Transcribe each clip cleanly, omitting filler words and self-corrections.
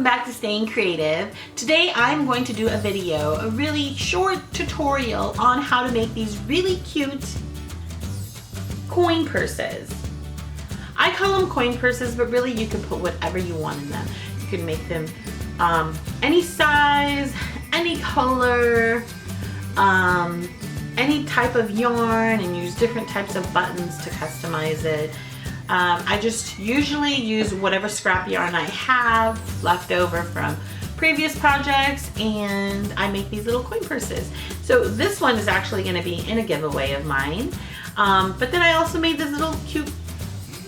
welcome back to Staying Creative. Today I'm going to do a video, a really short tutorial on how to make these really cute coin purses. I call them coin purses, but really you can put whatever you want in them. You can make them any size, any color, any type of yarn, and use different types of buttons to customize it. I just usually use whatever scrap yarn I have left over from previous projects, and I make these little coin purses. So this one is actually going to be in a giveaway of mine, but then I also made this little cute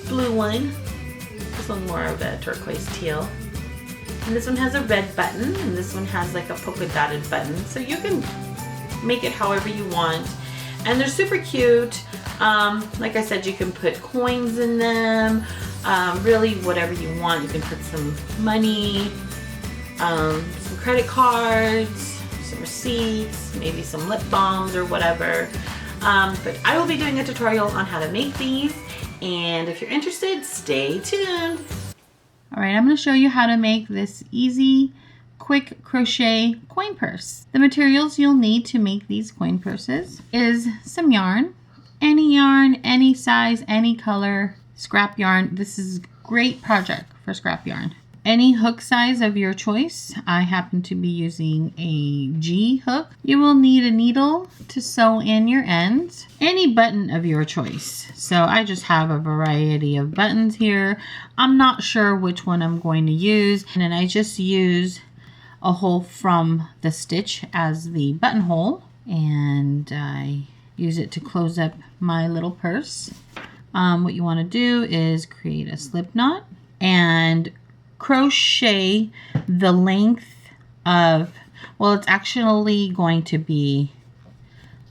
blue one. This one more of a turquoise teal, and this one has a red button, and this one has like a polka dotted button, so you can make it however you want, and they're super cute. Like I said, you can put coins in them, really whatever you want. You can put some money, some credit cards, some receipts, maybe some lip balms or whatever. But I will be doing a tutorial on how to make these, and if you're interested, stay tuned. All right, I'm going to show you how to make this easy, quick crochet coin purse. The materials you'll need to make these coin purses is some yarn, any size, any color, scrap yarn. This is a great project for scrap yarn. Any hook size of your choice. I happen to be using a G hook. You will need a needle to sew in your ends. Any button of your choice. So I just have a variety of buttons here. I'm not sure which one I'm going to use, and then I just use a hole from the stitch as the buttonhole, and I use it to close up my little purse. What you want to do is create a slip knot and crochet the length of, well, it's actually going to be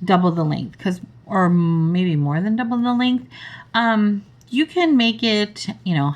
double the length, or maybe more than double the length. You can make it,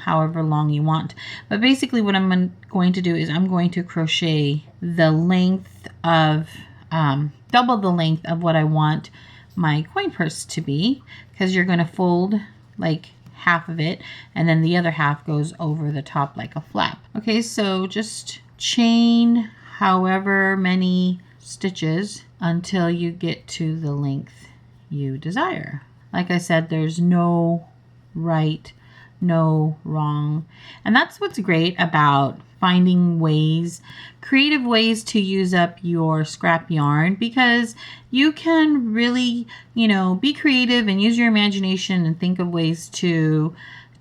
however long you want. But basically what I'm going to do is I'm going to crochet the length of, double the length of what I want my coin purse to be, because you're going to fold like half of it, and then the other half goes over the top like a flap. Okay, so just chain however many stitches until you get to the length you desire. Like I said, there's no right, no wrong. And that's what's great about finding ways, creative ways to use up your scrap yarn, because you can really, be creative and use your imagination and think of ways to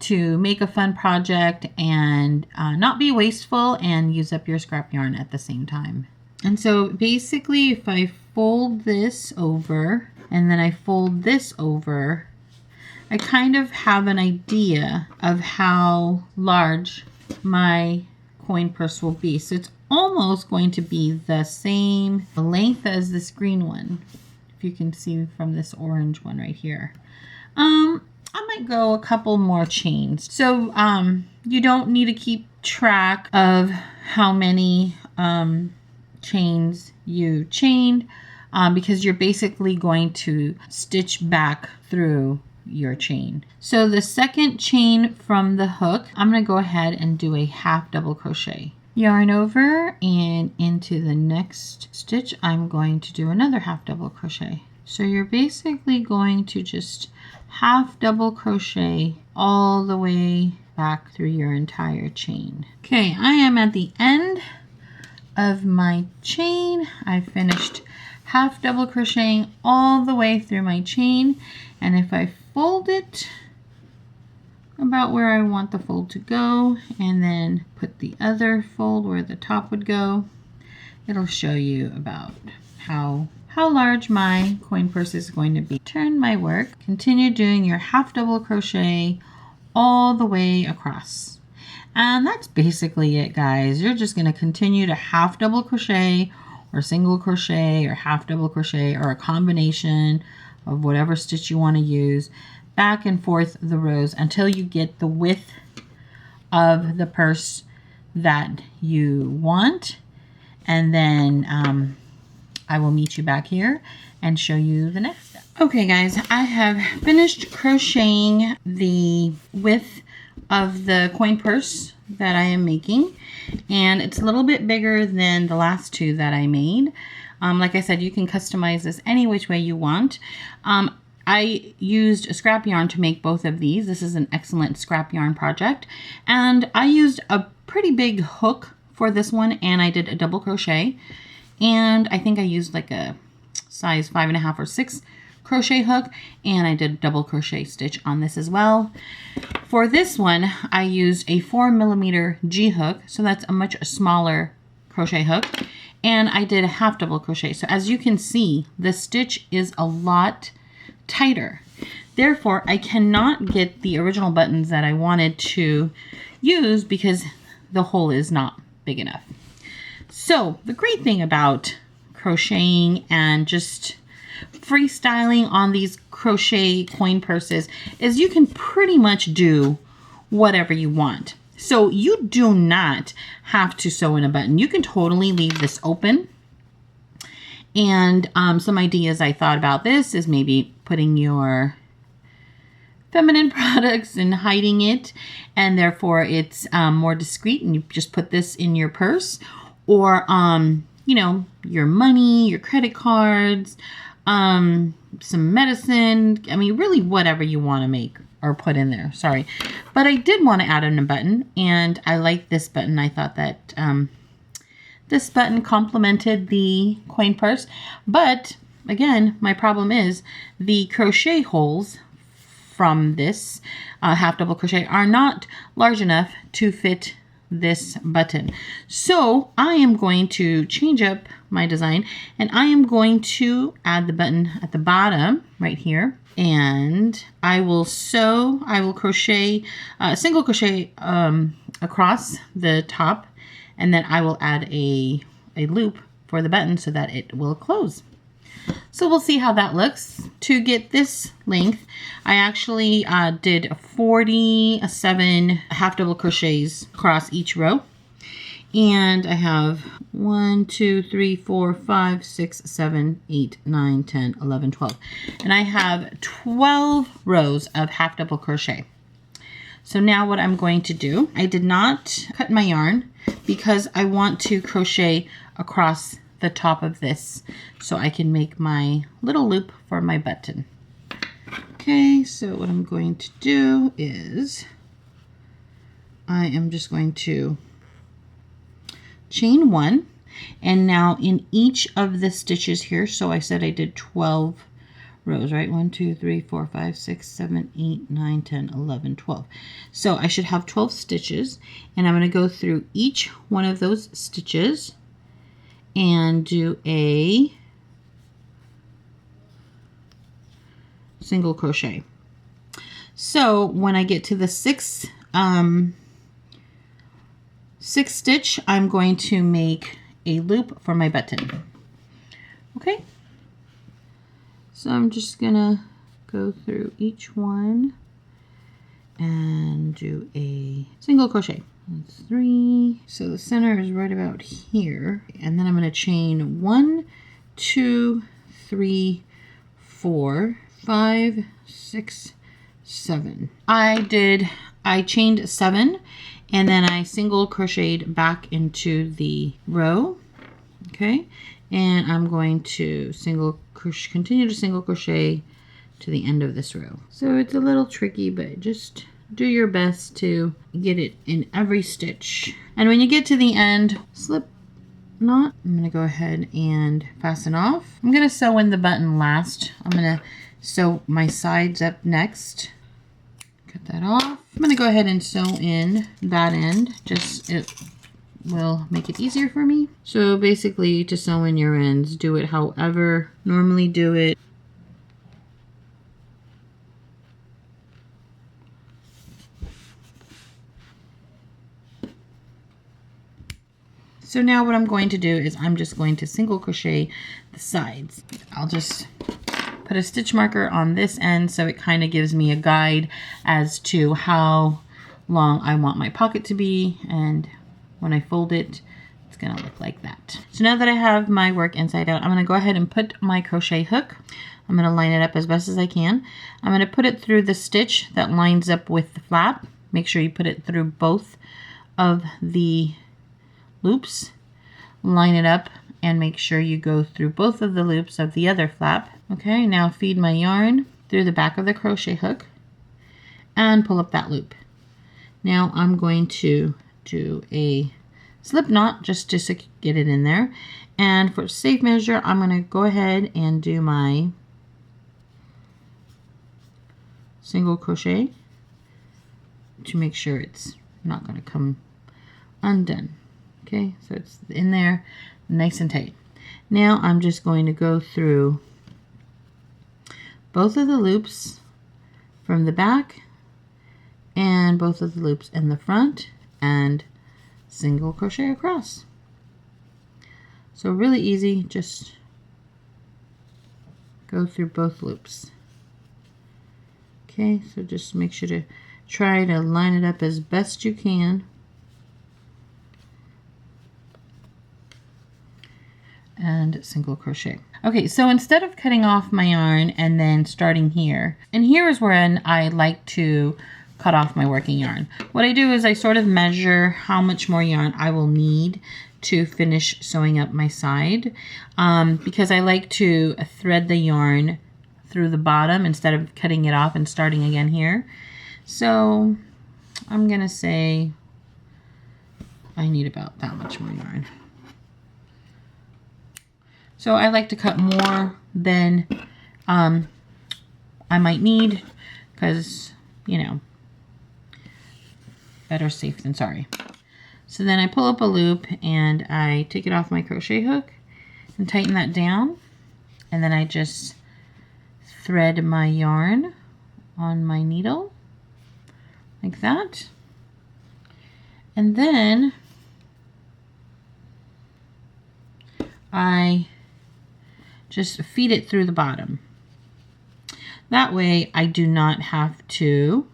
make a fun project and not be wasteful and use up your scrap yarn at the same time. And so basically, if I fold this over and then I fold this over, I kind of have an idea of how large my coin purse will be. So it's almost going to be the same length as this green one, if you can see from this orange one right here. I might go a couple more chains. So you don't need to keep track of how many chains you chained, because you're basically going to stitch back through your chain. So the second chain from the hook, I'm going to go ahead and do a half double crochet. Yarn over, and into the next stitch I'm going to do another half double crochet. So you're basically going to just half double crochet all the way back through your entire chain. Okay, I am at the end of my chain. I finished half double crocheting all the way through my chain, and if I fold it about where I want the fold to go, and then put the other fold where the top would go, it'll show you about how large my coin purse is going to be. Turn my work, continue doing your half double crochet all the way across. And that's basically it, guys. You're just going to continue to half double crochet or single crochet or half double crochet or a combination of whatever stitch you want to use, back and forth the rows until you get the width of the purse that you want. And then I will meet you back here and show you the next step. Okay guys, I have finished crocheting the width of the coin purse that I am making, and it's a little bit bigger than the last two that I made. Like I said, you can customize this any which way you want. I used a scrap yarn to make both of these. This is an excellent scrap yarn project. And I used a pretty big hook for this one, and I did a double crochet. And I think I used like a size 5.5 or 6 crochet hook, and I did a double crochet stitch on this as well. For this one, I used a 4mm G hook, so that's a much smaller crochet hook. And I did a half double crochet. So as you can see, the stitch is a lot tighter. Therefore, I cannot get the original buttons that I wanted to use because the hole is not big enough. So the great thing about crocheting and just freestyling on these crochet coin purses is you can pretty much do whatever you want. So you do not have to sew in a button. You can totally leave this open. And some ideas I thought about this is maybe putting your feminine products and hiding it, and therefore it's more discreet, and you just put this in your purse, or you know, your money, your credit cards, some medicine. I mean, really whatever you want to make or put in there. Sorry, but I did want to add in a button, and I like this button. I thought that this button complemented the coin purse, but again, my problem is the crochet holes from this half double crochet are not large enough to fit this button. So I am going to change up my design, and I am going to add the button at the bottom right here, and I will crochet single crochet across the top, and then I will add a loop for the button so that it will close. So we'll see how that looks. To get this length, I actually did 47 half double crochets across each row. And I have 1, 2, 3, 4, 5, 6, 7, 8, 9, 10, 11, 12. And I have 12 rows of half double crochet. So now what I'm going to do, I did not cut my yarn because I want to crochet across the top of this so I can make my little loop for my button. Okay, so what I'm going to do is I am just going to chain 1, and now in each of the stitches here, so I said I did 12 rows, right? 1, 2, 3, 4, 5, 6, 7, 8, 9, 10, 11, 12. So I should have 12 stitches, and I'm going to go through each one of those stitches and do a single crochet. So when I get to the sixth stitch, I'm going to make a loop for my button. Okay, so I'm just gonna go through each one and do a single crochet. That's 3. So the center is right about here, and then I'm going to chain 1, 2, 3, 4, 5, 6, 7. I chained 7, and then I single crocheted back into the row. Okay, and I'm going to continue to single crochet to the end of this row. So it's a little tricky, but just do your best to get it in every stitch. And when you get to the end, slip knot. I'm going to go ahead and fasten off. I'm going to sew in the button last. I'm going to sew my sides up next. Cut that off. I'm going to go ahead and sew in that end. It will make it easier for me. So basically, to sew in your ends, do it however normally do it. So now what I'm going to do is I'm just going to single crochet the sides. I'll just put a stitch marker on this end so it kind of gives me a guide as to how long I want my pocket to be, and when I fold it, it's gonna look like that. So now that I have my work inside out, I'm gonna go ahead and put my crochet hook. I'm gonna line it up as best as I can. I'm gonna put it through the stitch that lines up with the flap, make sure you put it through both of the loops, line it up, and make sure you go through both of the loops of the other flap. Okay, now feed my yarn through the back of the crochet hook and pull up that loop. Now I'm going to do a slip knot just to get it in there, and for safe measure I'm going to go ahead and do my single crochet to make sure it's not going to come undone. Okay, so it's in there nice and tight. Now I'm just going to go through both of the loops from the back and both of the loops in the front and single crochet across. So really easy, just go through both loops. Okay, so just make sure to try to line it up as best you can. And single crochet. Okay, so instead of cutting off my yarn and then starting here, and here is where I like to cut off my working yarn. What I do is I sort of measure how much more yarn I will need to finish sewing up my side, because I like to thread the yarn through the bottom instead of cutting it off and starting again here. So I'm gonna say I need about that much more yarn. So I like to cut more than I might need, because, you know, better safe than sorry. So then I pull up a loop and I take it off my crochet hook and tighten that down. And then I just thread my yarn on my needle like that. And then I just feed it through the bottom. That way I do not have to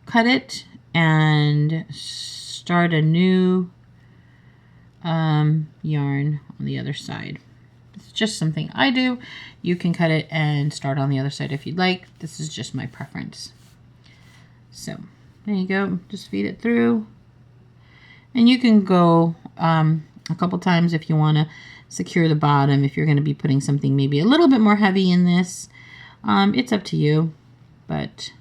cut it and start a new yarn on the other side. It's just something I do. You can cut it and start on the other side if you'd like. This is just my preference. So there you go, just feed it through. And you can go a couple times if you want to secure the bottom, if you're going to be putting something maybe a little bit more heavy in this. It's up to you, but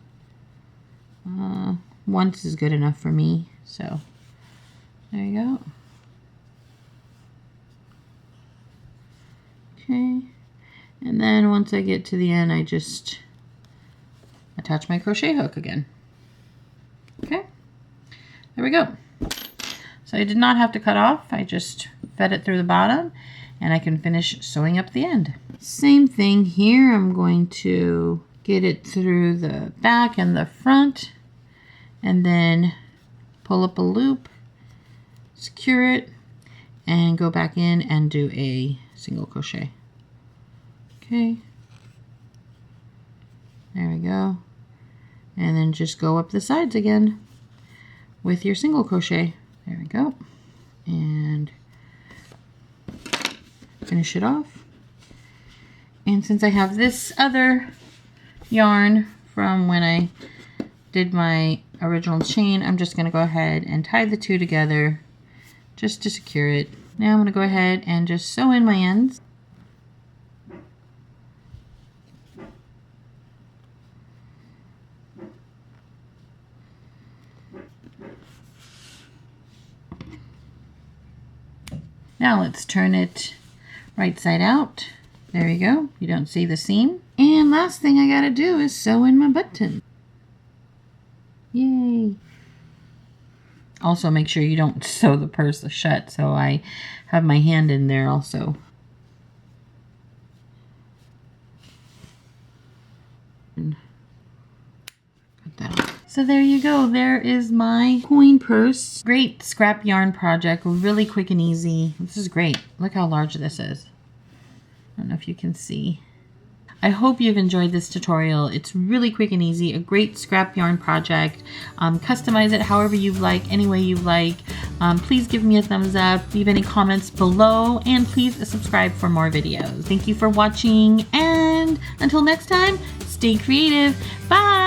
once is good enough for me. So there you go. Okay, and then once I get to the end, I just attach my crochet hook again. Okay, there we go. So I did not have to cut off, I just fed it through the bottom, and I can finish sewing up the end. Same thing here, I'm going to get it through the back and the front, and then pull up a loop, secure it, and go back in and do a single crochet. Okay, there we go. And then just go up the sides again with your single crochet. There we go. And finish it off. And since I have this other yarn from when I did my original chain, I'm just going to go ahead and tie the two together just to secure it. Now I'm going to go ahead and just sew in my ends. Now let's turn it right side out. There we go. You don't see the seam. And last thing I gotta do is sew in my button. Yay. Also make sure you don't sew the purse shut, so I have my hand in there also. Put that on. So there you go. There is my coin purse. Great scrap yarn project. Really quick and easy. This is great. Look how large this is. I don't know if you can see. I hope you've enjoyed this tutorial. It's really quick and easy. A great scrap yarn project. Customize it however you like, any way you like. Please give me a thumbs up. Leave any comments below. And please subscribe for more videos. Thank you for watching. And until next time, stay creative. Bye.